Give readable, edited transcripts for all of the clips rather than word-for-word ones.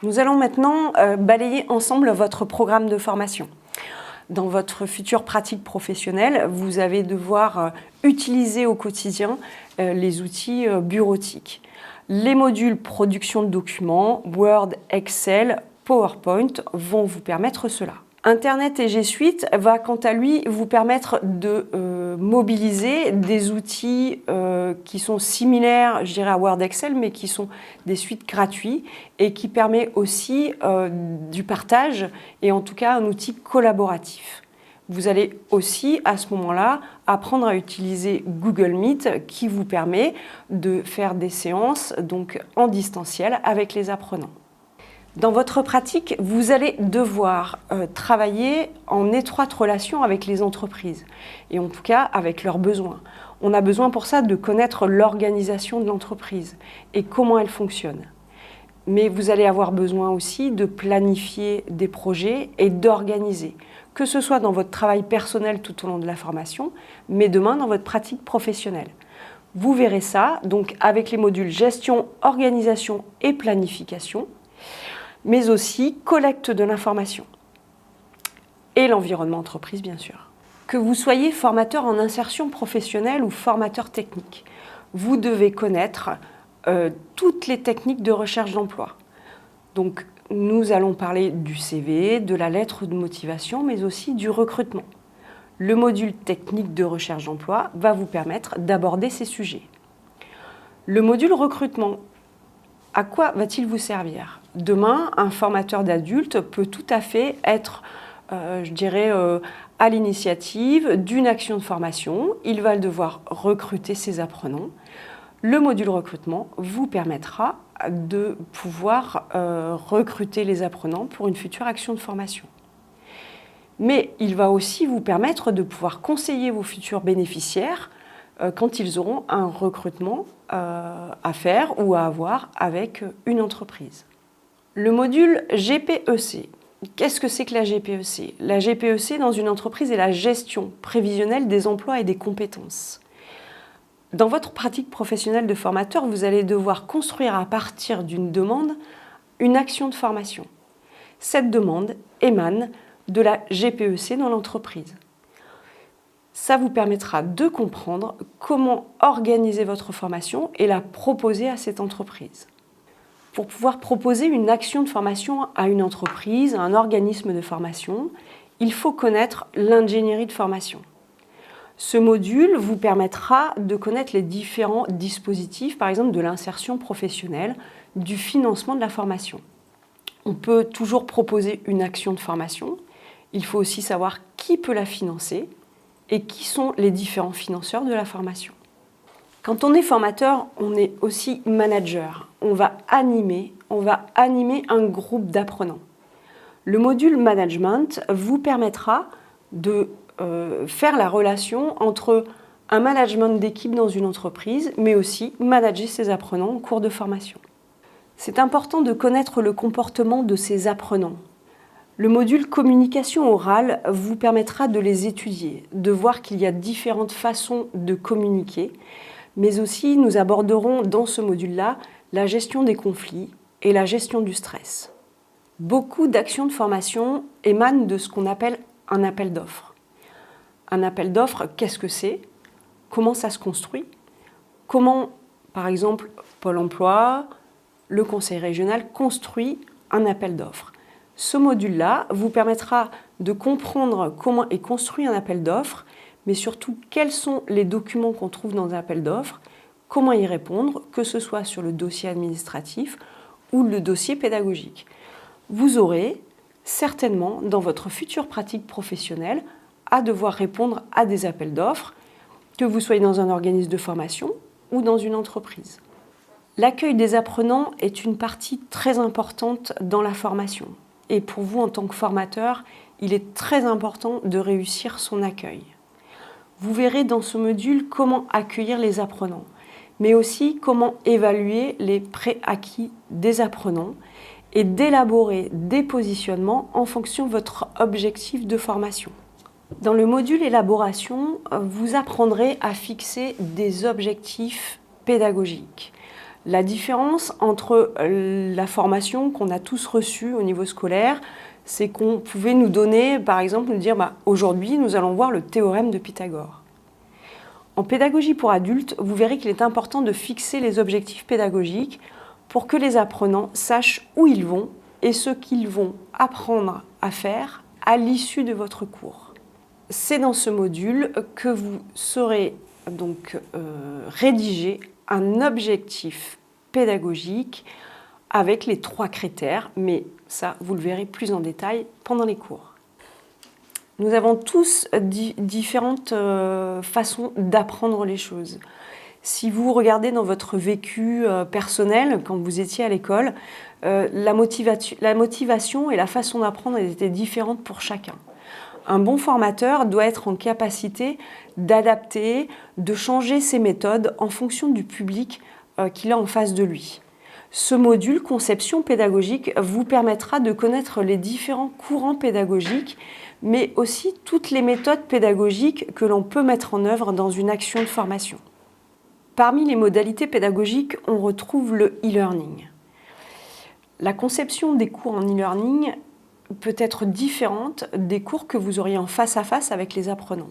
Nous allons maintenant balayer ensemble votre programme de formation. Dans votre future pratique professionnelle, vous allez devoir utiliser au quotidien les outils bureautiques. Les modules production de documents, Word, Excel, PowerPoint vont vous permettre cela. Internet et G Suite va quant à lui vous permettre de mobiliser des outils qui sont similaires, je dirais, à Word, Excel, mais qui sont des suites gratuits et qui permet aussi du partage et en tout cas un outil collaboratif. Vous allez aussi à ce moment-là apprendre à utiliser Google Meet qui vous permet de faire des séances donc en distanciel avec les apprenants. Dans votre pratique, vous allez devoir travailler en étroite relation avec les entreprises et en tout cas avec leurs besoins. On a besoin pour ça de connaître l'organisation de l'entreprise et comment elle fonctionne. Mais vous allez avoir besoin aussi de planifier des projets et d'organiser, que ce soit dans votre travail personnel tout au long de la formation, mais demain dans votre pratique professionnelle. Vous verrez ça donc avec les modules gestion, organisation et planification, mais aussi collecte de l'information et l'environnement entreprise, bien sûr. Que vous soyez formateur en insertion professionnelle ou formateur technique, vous devez connaître toutes les techniques de recherche d'emploi. Donc, nous allons parler du CV, de la lettre de motivation, mais aussi du recrutement. Le module technique de recherche d'emploi va vous permettre d'aborder ces sujets. Le module recrutement, à quoi va-t-il vous servir ? Demain, un formateur d'adultes peut tout à fait être, à l'initiative d'une action de formation. Il va devoir recruter ses apprenants. Le module recrutement vous permettra de pouvoir recruter les apprenants pour une future action de formation. Mais il va aussi vous permettre de pouvoir conseiller vos futurs bénéficiaires quand ils auront un recrutement à faire ou à avoir avec une entreprise. Le module GPEC. Qu'est-ce que c'est que la GPEC ? La GPEC dans une entreprise est la gestion prévisionnelle des emplois et des compétences. Dans votre pratique professionnelle de formateur, vous allez devoir construire à partir d'une demande une action de formation. Cette demande émane de la GPEC dans l'entreprise. Ça vous permettra de comprendre comment organiser votre formation et la proposer à cette entreprise. Pour pouvoir proposer une action de formation à une entreprise, à un organisme de formation, il faut connaître l'ingénierie de formation. Ce module vous permettra de connaître les différents dispositifs, par exemple de l'insertion professionnelle, du financement de la formation. On peut toujours proposer une action de formation. Il faut aussi savoir qui peut la financer et qui sont les différents financeurs de la formation. Quand on est formateur, on est aussi manager. On va animer un groupe d'apprenants. Le module management vous permettra de faire la relation entre un management d'équipe dans une entreprise, mais aussi manager ses apprenants en cours de formation. C'est important de connaître le comportement de ces apprenants. Le module communication orale vous permettra de les étudier, de voir qu'il y a différentes façons de communiquer, mais aussi nous aborderons dans ce module-là la gestion des conflits et la gestion du stress. Beaucoup d'actions de formation émanent de ce qu'on appelle un appel d'offres. Un appel d'offres, qu'est-ce que c'est ? Comment ça se construit ? Comment, par exemple, Pôle emploi, le Conseil régional construit un appel d'offres ? Ce module-là vous permettra de comprendre comment est construit un appel d'offres, mais surtout quels sont les documents qu'on trouve dans un appel d'offres, comment y répondre, que ce soit sur le dossier administratif ou le dossier pédagogique. Vous aurez certainement dans votre future pratique professionnelle à devoir répondre à des appels d'offres, que vous soyez dans un organisme de formation ou dans une entreprise. L'accueil des apprenants est une partie très importante dans la formation. Et pour vous, en tant que formateur, il est très important de réussir son accueil. Vous verrez dans ce module comment accueillir les apprenants, mais aussi comment évaluer les préacquis des apprenants et d'élaborer des positionnements en fonction de votre objectif de formation. Dans le module élaboration, vous apprendrez à fixer des objectifs pédagogiques. La différence entre la formation qu'on a tous reçue au niveau scolaire, c'est qu'on pouvait nous donner, par exemple, nous dire aujourd'hui, nous allons voir le théorème de Pythagore. En pédagogie pour adultes, vous verrez qu'il est important de fixer les objectifs pédagogiques pour que les apprenants sachent où ils vont et ce qu'ils vont apprendre à faire à l'issue de votre cours. C'est dans ce module que vous saurez donc rédiger un objectif pédagogique avec les 3 critères, mais ça, vous le verrez plus en détail pendant les cours. Nous avons tous différentes façons d'apprendre les choses. Si vous regardez dans votre vécu personnel, quand vous étiez à l'école, la motivation et la façon d'apprendre étaient différentes pour chacun. Un bon formateur doit être en capacité d'adapter, de changer ses méthodes en fonction du public qu'il a en face de lui. Ce module conception pédagogique vous permettra de connaître les différents courants pédagogiques, mais aussi toutes les méthodes pédagogiques que l'on peut mettre en œuvre dans une action de formation. Parmi les modalités pédagogiques, on retrouve le e-learning. La conception des cours en e-learning peut être différente des cours que vous auriez en face à face avec les apprenants.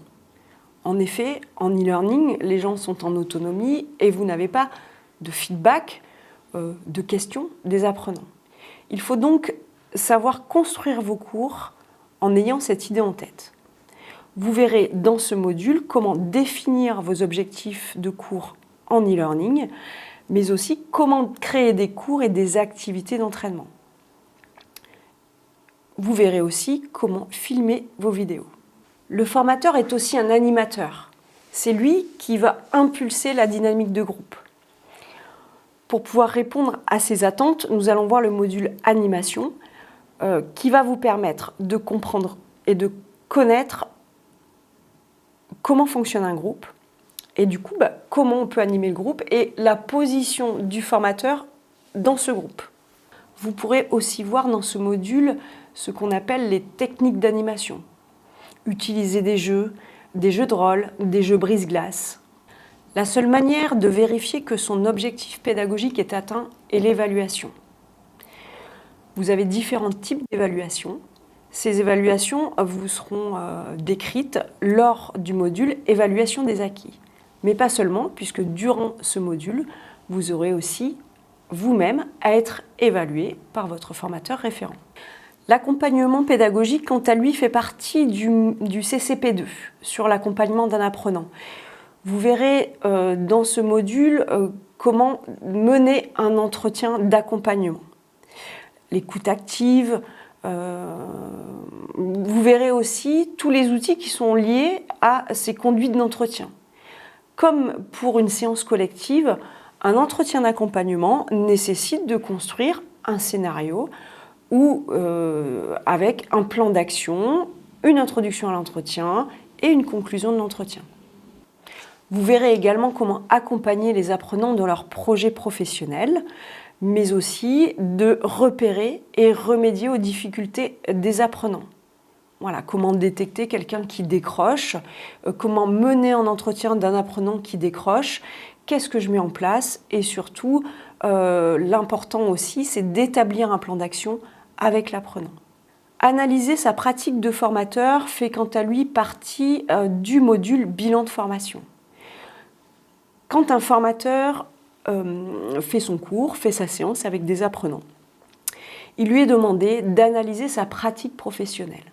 En effet, en e-learning, les gens sont en autonomie et vous n'avez pas de feedback, de questions des apprenants. Il faut donc savoir construire vos cours en ayant cette idée en tête. Vous verrez dans ce module comment définir vos objectifs de cours en e-learning, mais aussi comment créer des cours et des activités d'entraînement. Vous verrez aussi comment filmer vos vidéos. Le formateur est aussi un animateur. C'est lui qui va impulser la dynamique de groupe. Pour pouvoir répondre à ces attentes, nous allons voir le module animation qui va vous permettre de comprendre et de connaître comment fonctionne un groupe et du coup comment on peut animer le groupe et la position du formateur dans ce groupe. Vous pourrez aussi voir dans ce module ce qu'on appelle les techniques d'animation. Utiliser des jeux de rôle, des jeux brise-glace. La seule manière de vérifier que son objectif pédagogique est atteint est l'évaluation. Vous avez différents types d'évaluations. Ces évaluations vous seront décrites lors du module évaluation des acquis. Mais pas seulement, puisque durant ce module, vous aurez aussi vous-même à être évalué par votre formateur référent. L'accompagnement pédagogique, quant à lui, fait partie du CCP2 sur l'accompagnement d'un apprenant. Vous verrez dans ce module comment mener un entretien d'accompagnement. L'écoute active, vous verrez aussi tous les outils qui sont liés à ces conduites d'entretien. Comme pour une séance collective, un entretien d'accompagnement nécessite de construire un scénario ou avec un plan d'action, une introduction à l'entretien et une conclusion de l'entretien. Vous verrez également comment accompagner les apprenants dans leurs projets professionnels, mais aussi de repérer et remédier aux difficultés des apprenants. Voilà, comment détecter quelqu'un qui décroche, comment mener un entretien d'un apprenant qui décroche, qu'est-ce que je mets en place et surtout, l'important aussi, c'est d'établir un plan d'action avec l'apprenant. Analyser sa pratique de formateur fait quant à lui partie du module bilan de formation. Quand un formateur fait son cours, fait sa séance avec des apprenants, il lui est demandé d'analyser sa pratique professionnelle.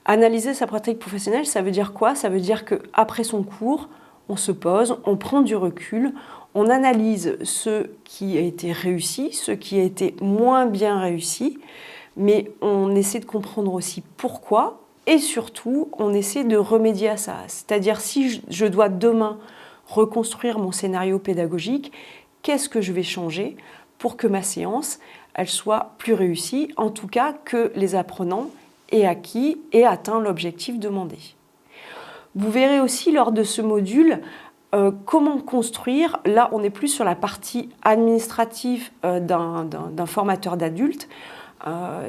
Analyser sa pratique professionnelle, ça veut dire quoi? Ça veut dire qu'après son cours, on se pose, on prend du recul, on analyse ce qui a été réussi, ce qui a été moins bien réussi, mais on essaie de comprendre aussi pourquoi et surtout, on essaie de remédier à ça. C'est-à-dire, si je dois demain reconstruire mon scénario pédagogique, qu'est-ce que je vais changer pour que ma séance elle soit plus réussie, en tout cas que les apprenants aient acquis et atteint l'objectif demandé. Vous verrez aussi lors de ce module comment construire, là on est plus sur la partie administrative d'un formateur d'adultes.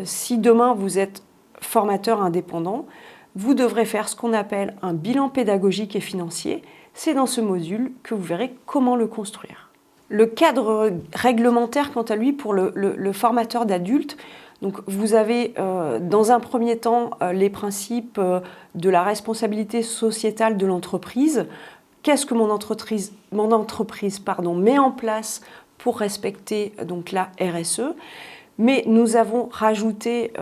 Si demain vous êtes formateur indépendant, vous devrez faire ce qu'on appelle un bilan pédagogique et financier. C'est dans ce module que vous verrez comment le construire. Le cadre réglementaire, quant à lui, pour le formateur d'adultes, donc vous avez dans un premier temps les principes de la responsabilité sociétale de l'entreprise. Qu'est-ce que mon entreprise met en place pour respecter donc, la RSE? Mais nous avons rajouté,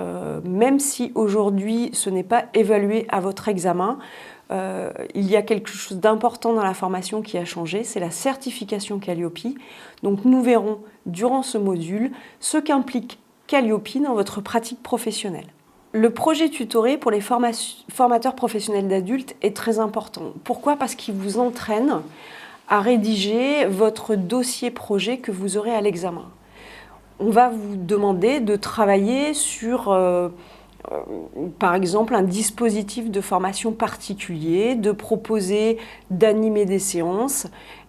même si aujourd'hui ce n'est pas évalué à votre examen, il y a quelque chose d'important dans la formation qui a changé, c'est la certification Calliope. Donc nous verrons durant ce module ce qu'implique Calliope dans votre pratique professionnelle. Le projet tutoré pour les formateurs professionnels d'adultes est très important. Pourquoi? Parce qu'il vous entraîne à rédiger votre dossier projet que vous aurez à l'examen. On va vous demander de travailler sur, par exemple, un dispositif de formation particulier, de proposer, d'animer des séances.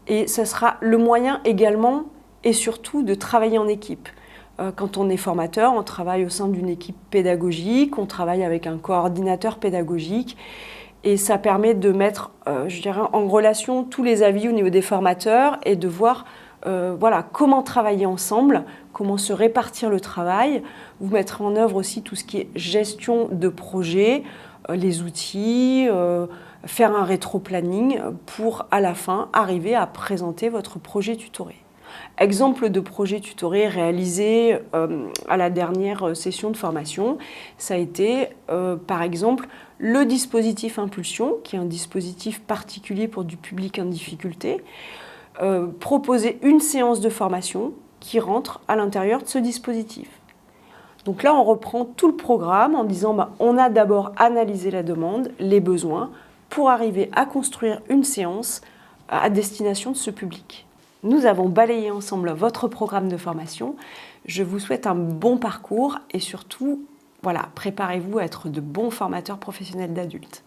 Et ça sera le moyen également et surtout de travailler en équipe. Quand on est formateur, on travaille au sein d'une équipe pédagogique, on travaille avec un coordinateur pédagogique. Et ça permet de mettre, je dirais, en relation tous les avis au niveau des formateurs et de voir voilà, comment travailler ensemble, comment se répartir le travail. Vous mettrez en œuvre aussi tout ce qui est gestion de projet, les outils, faire un rétro-planning pour à la fin arriver à présenter votre projet tutoré. Exemple de projet tutoré réalisé à la dernière session de formation, ça a été par exemple le dispositif Impulsion, qui est un dispositif particulier pour du public en difficulté, proposer une séance de formation qui rentre à l'intérieur de ce dispositif. Donc là, on reprend tout le programme en disant on a d'abord analysé la demande, les besoins, pour arriver à construire une séance à destination de ce public. Nous avons balayé ensemble votre programme de formation. Je vous souhaite un bon parcours et surtout, voilà, préparez-vous à être de bons formateurs professionnels d'adultes.